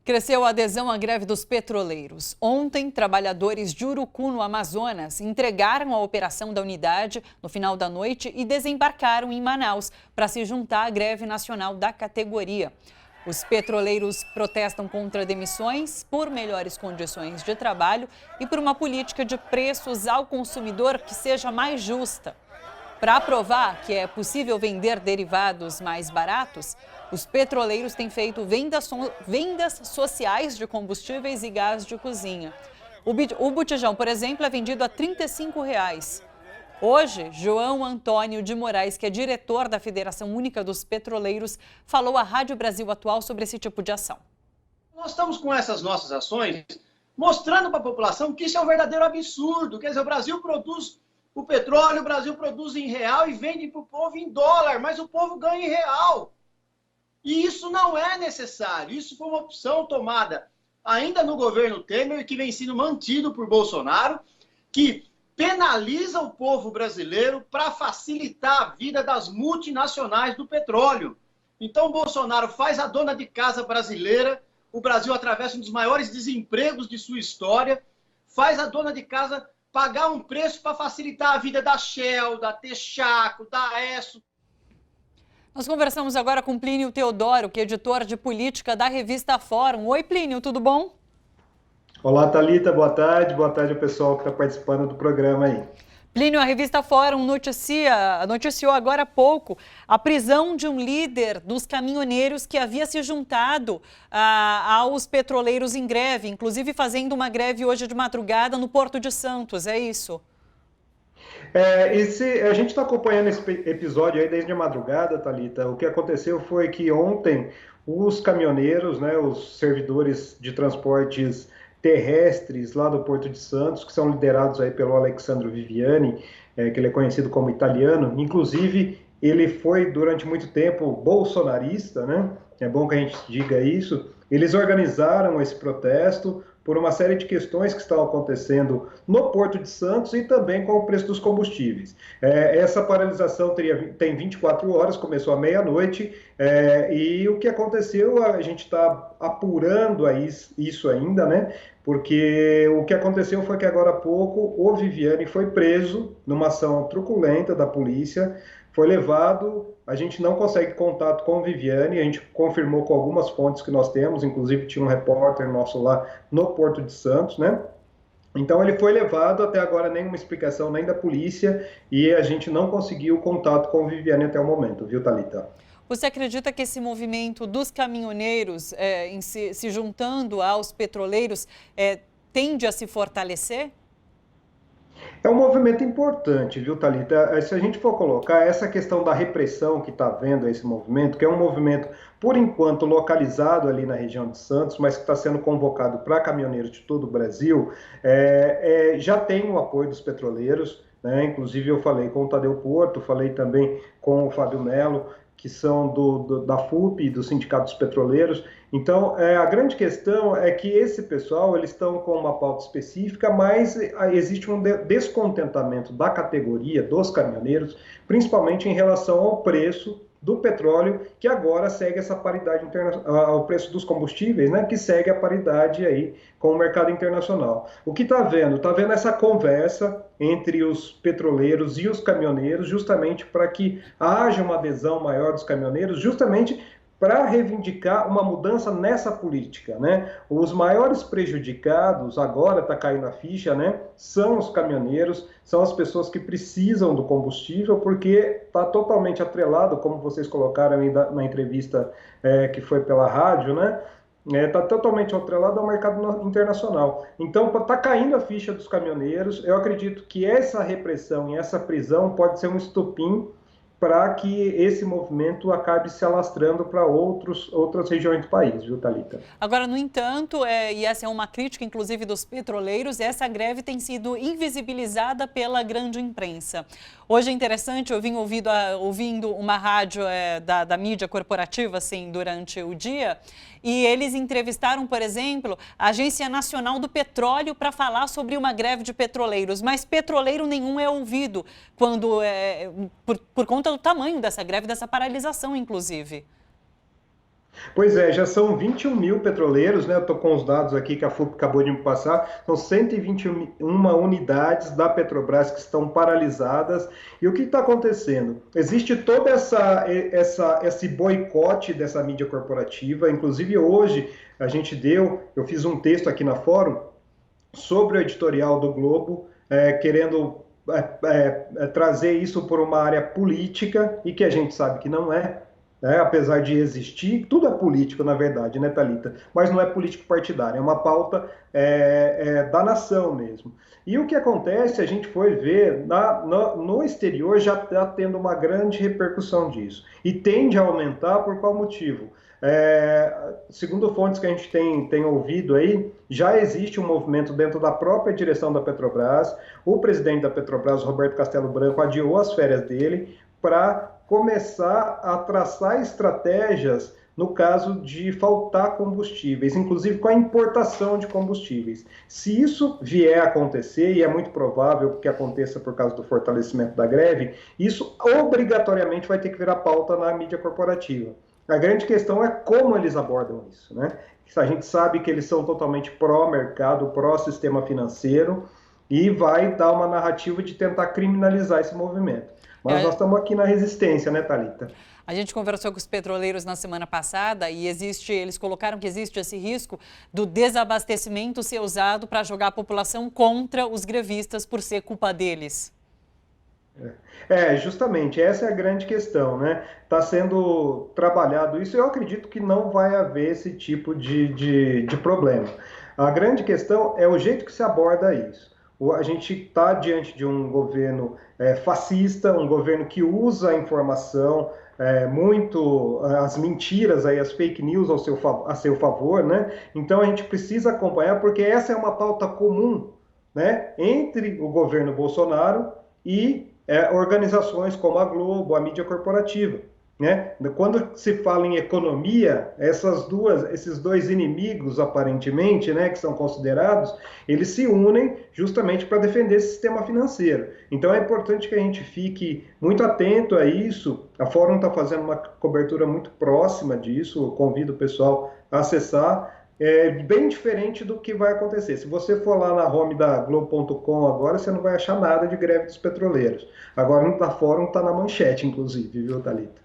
Cresceu a adesão à greve dos petroleiros. Ontem, trabalhadores de Urucu, no Amazonas, entregaram a operação da unidade no final da noite e desembarcaram em Manaus para se juntar à greve nacional da categoria. Os petroleiros protestam contra demissões, por melhores condições de trabalho e por uma política de preços ao consumidor que seja mais justa. Para provar que é possível vender derivados mais baratos, os petroleiros têm feito vendas sociais de combustíveis e gás de cozinha. O botijão, por exemplo, é vendido a R$ 35. Hoje, João Antônio de Moraes, que é diretor da Federação Única dos Petroleiros, falou à Rádio Brasil Atual sobre esse tipo de ação. Nós estamos com essas nossas ações mostrando para a população que isso é um verdadeiro absurdo. Quer dizer, o Brasil produz o petróleo, o Brasil produz em real e vende para o povo em dólar, mas o povo ganha em real. E isso não é necessário. Isso foi uma opção tomada ainda no governo Temer, que vem sendo mantido por Bolsonaro, que penaliza o povo brasileiro para facilitar a vida das multinacionais do petróleo. Então, Bolsonaro faz a dona de casa brasileira, o Brasil atravessa um dos maiores desempregos de sua história, faz a dona de casa pagar um preço para facilitar a vida da Shell, da Texaco, da Esso. Nós conversamos agora com Plínio Teodoro, que é editor de política da revista Fórum. Oi, Plínio, tudo bom? Olá, Thalita, boa tarde ao pessoal que está participando do programa aí. Plínio, a revista Fórum noticiou agora há pouco a prisão de um líder dos caminhoneiros que havia se juntado aos petroleiros em greve, inclusive fazendo uma greve hoje de madrugada no Porto de Santos, é isso? A gente está acompanhando esse episódio aí desde a madrugada, Thalita. O que aconteceu foi que ontem os caminhoneiros, né, os servidores de transportes terrestres lá do Porto de Santos, que são liderados aí pelo Alexandro Viviani, que ele é conhecido como italiano, inclusive ele foi durante muito tempo bolsonarista, né? É bom que a gente diga isso. Eles organizaram esse protesto por uma série de questões que estão acontecendo no Porto de Santos e também com o preço dos combustíveis. Essa paralisação tem 24 horas, começou à meia-noite, e o que aconteceu, a gente está apurando isso ainda, né? Porque o que aconteceu foi que agora há pouco o Viviani foi preso numa ação truculenta da polícia, foi levado, a gente não consegue contato com o Viviani, a gente confirmou com algumas fontes que nós temos, inclusive tinha um repórter nosso lá no Porto de Santos, né? Então ele foi levado, até agora nenhuma explicação nem da polícia, e a gente não conseguiu contato com o Viviani até o momento, viu, Thalita? Você acredita que esse movimento dos caminhoneiros se juntando aos petroleiros tende a se fortalecer? É um movimento importante, viu, Thalita? Se a gente for colocar essa questão da repressão que está havendo esse movimento, que é um movimento, por enquanto, localizado ali na região de Santos, mas que está sendo convocado para caminhoneiros de todo o Brasil, já tem o apoio dos petroleiros, né? Inclusive eu falei com o Tadeu Porto, falei também com o Fábio Melo, que são da FUP, do Sindicato dos Petroleiros. Então, a grande questão é que esse pessoal, eles estão com uma pauta específica, mas existe um descontentamento da categoria dos caminhoneiros, principalmente em relação ao preço do petróleo, que agora segue essa paridade ao preço dos combustíveis, né, que segue a paridade aí com o mercado internacional. O que está vendo? Está vendo essa conversa entre os petroleiros e os caminhoneiros, justamente para que haja uma adesão maior dos caminhoneiros, justamente para reivindicar uma mudança nessa política, né? Os maiores prejudicados, agora está caindo a ficha, né? São os caminhoneiros, são as pessoas que precisam do combustível, porque está totalmente atrelado, como vocês colocaram aí na entrevista que foi pela rádio, né? Está totalmente atrelado ao mercado internacional. Então, está caindo a ficha dos caminhoneiros. Eu acredito que essa repressão e essa prisão pode ser um estopim para que esse movimento acabe se alastrando para outras regiões do país, viu, Thalita? Agora, no entanto, e essa é uma crítica, inclusive, dos petroleiros, essa greve tem sido invisibilizada pela grande imprensa. Hoje é interessante, eu vim ouvindo uma rádio da mídia corporativa, assim, durante o dia, e eles entrevistaram, por exemplo, a Agência Nacional do Petróleo para falar sobre uma greve de petroleiros, mas petroleiro nenhum é ouvido por conta do tamanho dessa greve, dessa paralisação, inclusive. Pois é, já são 21 mil petroleiros, né? Eu estou com os dados aqui que a FUP acabou de me passar. São 121 unidades da Petrobras que estão paralisadas. E o que está acontecendo? Existe todo esse boicote dessa mídia corporativa. Inclusive hoje eu fiz um texto aqui na Fórum sobre o editorial do Globo, querendo trazer isso por uma área política e que a gente sabe que não é. Apesar de existir, tudo é político, na verdade, né, Thalita? Mas não é político partidário, é uma pauta da nação mesmo. E o que acontece, a gente foi ver, no exterior já está tendo uma grande repercussão disso. E tende a aumentar por qual motivo? Segundo fontes que a gente tem ouvido aí, já existe um movimento dentro da própria direção da Petrobras. O presidente da Petrobras, Roberto Castelo Branco, adiou as férias dele para começar a traçar estratégias no caso de faltar combustíveis, inclusive com a importação de combustíveis. Se isso vier a acontecer, e é muito provável que aconteça por causa do fortalecimento da greve, isso obrigatoriamente vai ter que virar pauta na mídia corporativa. A grande questão é como eles abordam isso, né? A gente sabe que eles são totalmente pró-mercado, pró-sistema financeiro, e vai dar uma narrativa de tentar criminalizar esse movimento. Mas nós estamos aqui na resistência, né, Thalita? A gente conversou com os petroleiros na semana passada e eles colocaram que existe esse risco do desabastecimento ser usado para jogar a população contra os grevistas por ser culpa deles. Justamente, essa é a grande questão, né? Está sendo trabalhado isso e eu acredito que não vai haver esse tipo de problema. A grande questão é o jeito que se aborda isso. A gente está diante de um governo fascista, um governo que usa a informação, muito as mentiras, aí, as fake news a seu favor, né? Então a gente precisa acompanhar, porque essa é uma pauta comum, né, entre o governo Bolsonaro e organizações como a Globo, a mídia corporativa. Né? Quando se fala em economia, esses dois inimigos, aparentemente, né, que são considerados, eles se unem justamente para defender esse sistema financeiro. Então é importante que a gente fique muito atento a isso. A Fórum está fazendo uma cobertura muito próxima disso, eu convido o pessoal a acessar. É bem diferente do que vai acontecer. Se você for lá na home da Globo.com agora, você não vai achar nada de greve dos petroleiros. Agora, no Fórum está na manchete, inclusive, viu, Thalita?